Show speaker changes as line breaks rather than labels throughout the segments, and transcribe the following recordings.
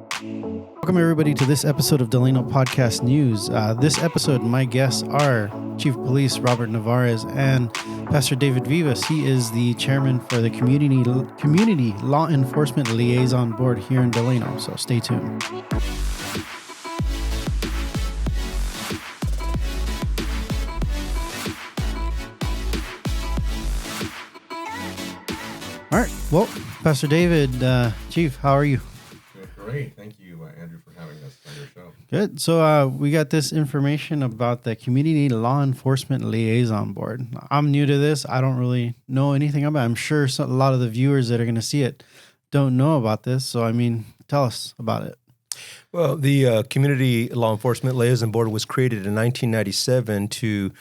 Welcome, everybody, to this episode of Delano Podcast News. This episode, my guests are Chief of Police Robert Nevarez and Pastor David Vivas. He is the chairman for the Community Law Enforcement Liaison Board here in Delano, so stay tuned. All right, well, Pastor David, Chief, how are you?
Great. Thank you, Andrew, for having us on your show.
Good. So we got this information about the Community Law Enforcement Liaison Board. I'm new to this. I don't really know anything about it. I'm sure a lot of the viewers that are going to see it don't know about this. So, tell us about it.
Well, the Community Law Enforcement Liaison Board was created in 1997 to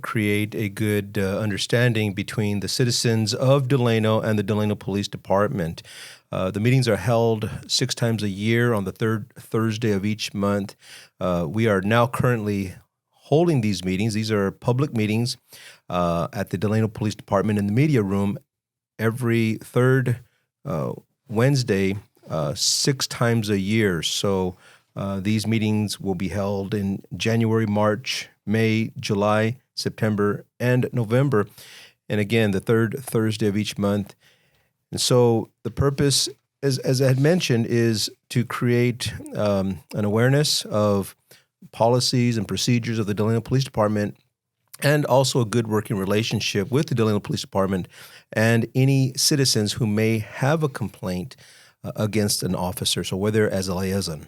create a good understanding between the citizens of Delano and the Delano Police Department. The meetings are held 6 times a year on the third Thursday of each month. We are now currently holding these meetings. These are public meetings at the Delano Police Department in the media room every third Wednesday, 6 times a year. So these meetings will be held in January, March, May, July, September, and November. And again, the third Thursday of each month. And so the purpose, as I had mentioned, is to create an awareness of policies and procedures of the Delano Police Department, and also a good working relationship with the Delano Police Department and any citizens who may have a complaint against an officer, so whether as a liaison.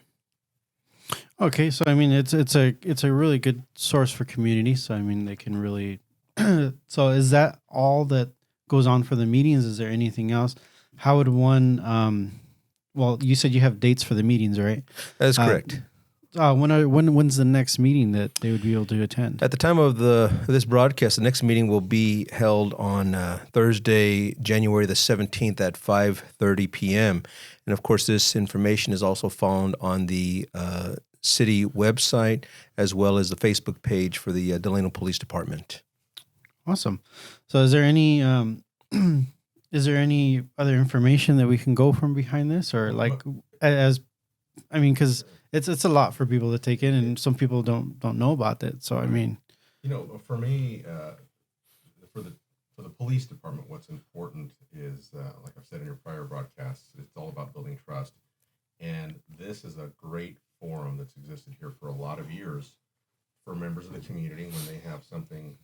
Okay, so it's a really good source for community. So they can really. So is that all that goes on for the meetings? Is there anything else? How would one? Well, you said you have dates for the meetings, right?
That is correct.
When's the next meeting that they would be able to attend?
At the time of this broadcast, the next meeting will be held on Thursday, January the 17th at 5:30 p.m. And of course, this information is also found on the city website as well as the Facebook page for the Delano Police Department.
Awesome. So is there any other information that we can go from behind this, or because it's a lot for people to take in, and some people don't know about it. So
for me, for the police department, what's important is, like I've said in your prior broadcasts, it's all about building trust, and this is a great forum that's existed here for a lot of years for members of the community when they have something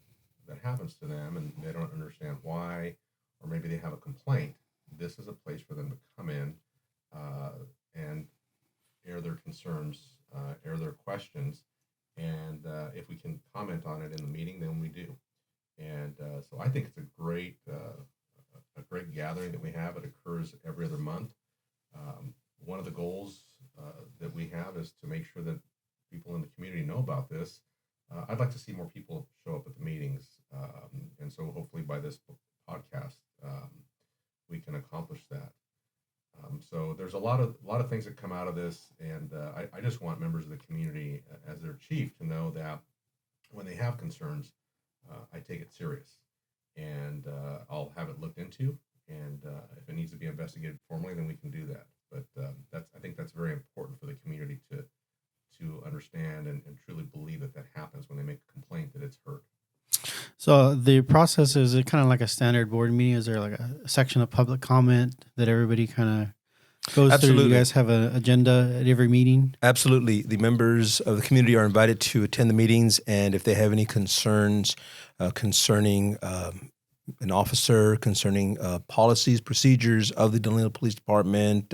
that happens to them and they don't understand why, or maybe they have a complaint. This is a place for them to come in and air their concerns, air their questions, and if we can comment on it in the meeting, then we do. And so I think it's a great gathering that we have. It occurs every other month. One of the goals that we have is to make sure that people in the community know about this. I'd like to see more people show up at the meetings, and so hopefully by this podcast we can accomplish that. So there's a lot of things that come out of this, and I just want members of the community, as their chief, to know that when they have concerns, I take it serious, and I'll have it looked into, and if it needs to be investigated formally, then we can do that. But I think that's very important for the community to understand and truly believe that happens when they make a complaint, that it's heard.
So the process, is it kind of like a standard board meeting? Is there like a section of public comment that everybody kind of goes
Absolutely.
through? You guys have an agenda at every meeting?
Absolutely. The members of the community are invited to attend the meetings, and if they have any concerns concerning an officer, concerning policies, procedures of the Delano Police Department,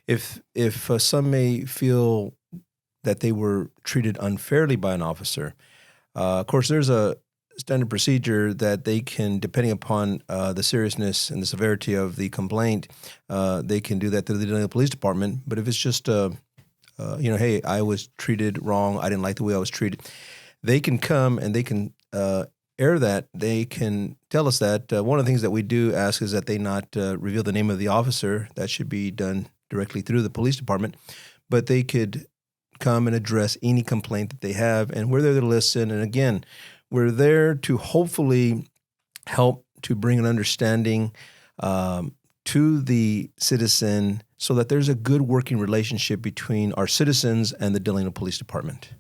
if some may feel that they were treated unfairly by an officer, of course, there's a standard procedure that they can, depending upon the seriousness and the severity of the complaint, they can do that through the Delano Police Department. But if it's just, hey, I was treated wrong, I didn't like the way I was treated, they can come and they can air that. They can tell us that. One of the things that we do ask is that they not reveal the name of the officer. That should be done directly through the police department. But they could come and address any complaint that they have, and we're there to listen. And again, we're there to hopefully help to bring an understanding to the citizen so that there's a good working relationship between our citizens and the Delano Police Department.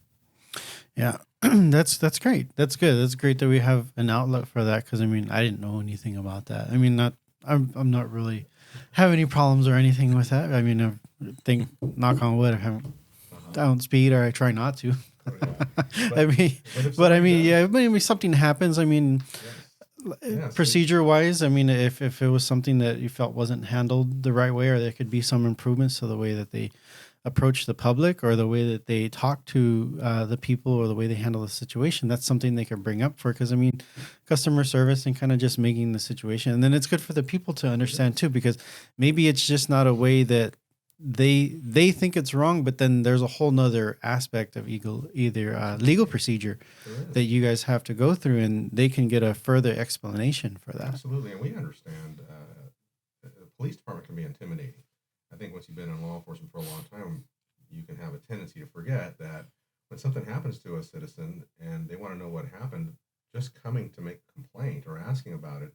Yeah, that's great. That's good. That's great that we have an outlet for that. Because I mean, I didn't know anything about that. I mean, I'm not really have any problems or anything with that. I mean, I think knock on wood, I don't speed or I try not to.
Oh, yeah.
I mean, but I mean, yeah, but if something happens, I mean, procedure wise, I mean, if it was something that you felt wasn't handled the right way, or there could be some improvements to the way that they approach the public or the way that they talk to the people or the way they handle the situation, that's something they can bring up for. Because I mean, customer service and kind of just making the situation, and then it's good for the people to understand too, because maybe it's just not a way that they think it's wrong, but then there's a whole nother aspect of legal procedure that you guys have to go through, and they can get a further explanation for that.
Absolutely, and we understand the police department can be intimidating. I think once you've been in law enforcement for a long time, you can have a tendency to forget that when something happens to a citizen and they want to know what happened, just coming to make a complaint or asking about it,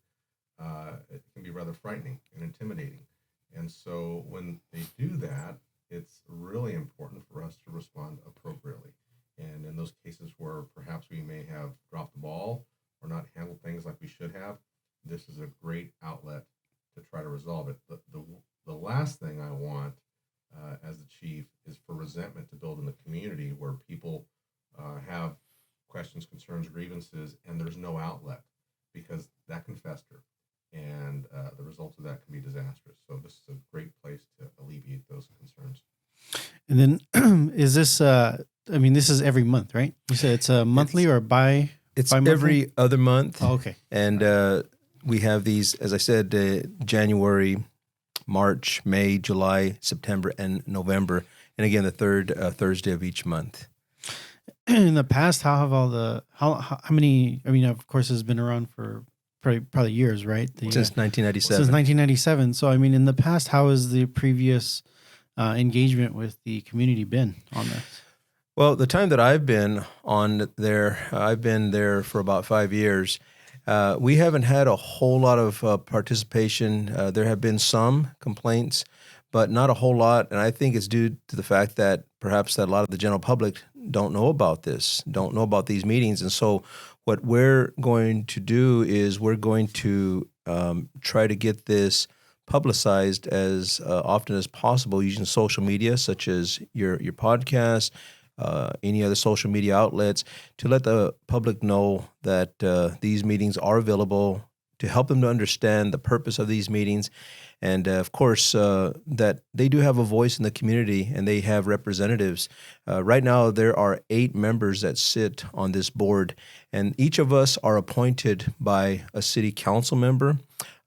it can be rather frightening and intimidating. And so when they do that, it's really important for us to respond appropriately. And in those cases where perhaps we may have dropped the ball or not handled things like we should have, this is a great outlet to try to resolve it. The last thing I want as the chief is for resentment to build in the community where people have questions, concerns, grievances, and there's no outlet, because that can fester. And the results of that can be disastrous. So this is a great place to alleviate those concerns.
And then is this, I mean, this is every month, right? You said it's a monthly or
It's
bi-monthly?
every other month.
Oh, okay.
And we have these, as I said, January, March, May, July, September, and November. And again, the third Thursday of each month.
In the past, how have how many, I mean, of course, it's been around for probably years, right?
Since 1997.
Since 1997. So, I mean, in the past, how has the previous engagement with the community been on this?
Well, the time that I've been on there, I've been there for about 5 years. We haven't had a whole lot of participation. There have been some complaints, but not a whole lot. And I think it's due to the fact that perhaps that a lot of the general public don't know about this, don't know about these meetings. And so what we're going to do is we're going to try to get this publicized as often as possible using social media, such as your podcast, any other social media outlets, to let the public know that these meetings are available, to help them to understand the purpose of these meetings. And of course, that they do have a voice in the community and they have representatives. Right now, there are 8 members that sit on this board, and each of us are appointed by a city council member,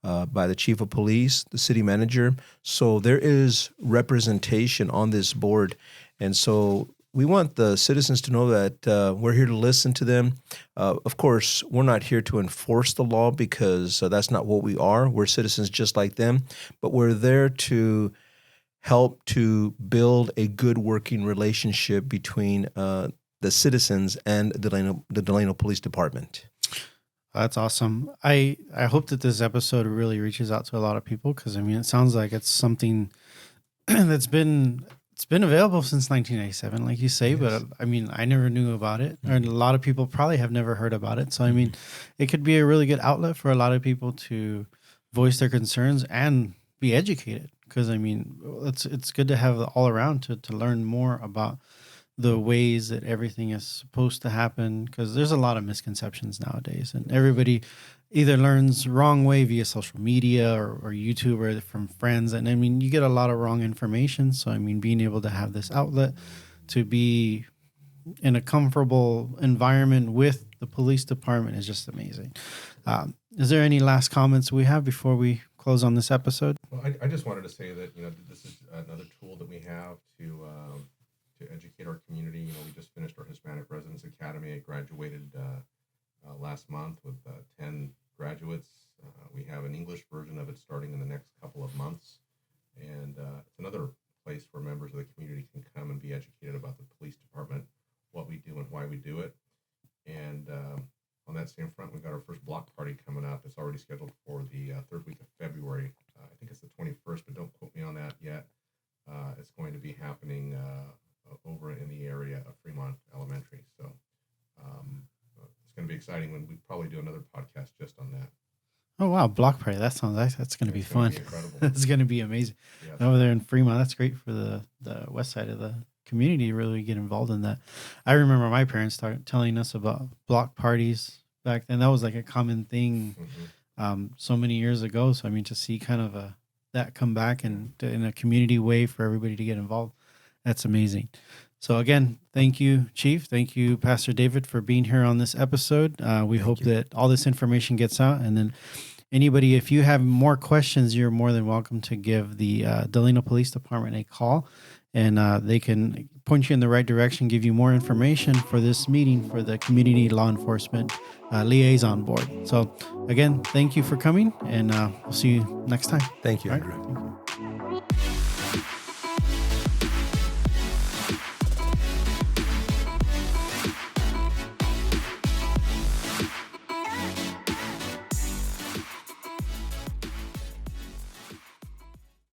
by the chief of police, the city manager. So there is representation on this board. And so we want the citizens to know that we're here to listen to them. Of course, we're not here to enforce the law, because that's not what we are. We're citizens just like them, but we're there to help to build a good working relationship between the citizens and the Delano Police Department.
That's awesome. I hope that this episode really reaches out to a lot of people, because I mean, it sounds like it's something that's been available since 1997, like you say. Yes. But I mean, I never knew about it, and a lot of people probably have never heard about it. So I mean, it could be a really good outlet for a lot of people to voice their concerns and be educated. Because I mean, it's good to have all around to learn more about the ways that everything is supposed to happen, because there's a lot of misconceptions nowadays, and everybody either learns wrong way via social media or YouTube or from friends. And I mean, you get a lot of wrong information. So, I mean, being able to have this outlet to be in a comfortable environment with the police department is just amazing. Is there any last comments we have before we close on this episode?
Well, I just wanted to say that, this is another tool that we have to educate our community. We just finished our Hispanic Residence Academy. I graduated last month with 10 graduates. We have an English version of it starting in the next couple of months. And it's another place where members of the community can come and be educated about the police department, what we do and why we do it. And on that same front, we've got our first block party coming up. It's already scheduled for the third week of February. I think it's the It's going to be happening over in the area of Fremont Elementary. So it's going to be exciting when we probably do another podcast just on that.
Oh wow, block party. That sounds nice. That's going to be fun.
Incredible.
That's going to be amazing.
Yes.
Over there in Fremont, that's great for the west side of the community to really get involved in that. I remember my parents started telling us about block parties back then. That was like a common thing so many years ago. So I mean, to see kind of that come back and in a community way for everybody to get involved, that's amazing. So again, thank you, Chief. Thank you, Pastor David, for being here on this episode. We hope that all this information gets out. And then anybody, if you have more questions, you're more than welcome to give the Delano Police Department a call. And they can point you in the right direction, give you more information for this meeting for the Community Law Enforcement Liaison Board. So again, thank you for coming, and we'll see you next time.
Thank you,
All right.
Andrew.
Thank you.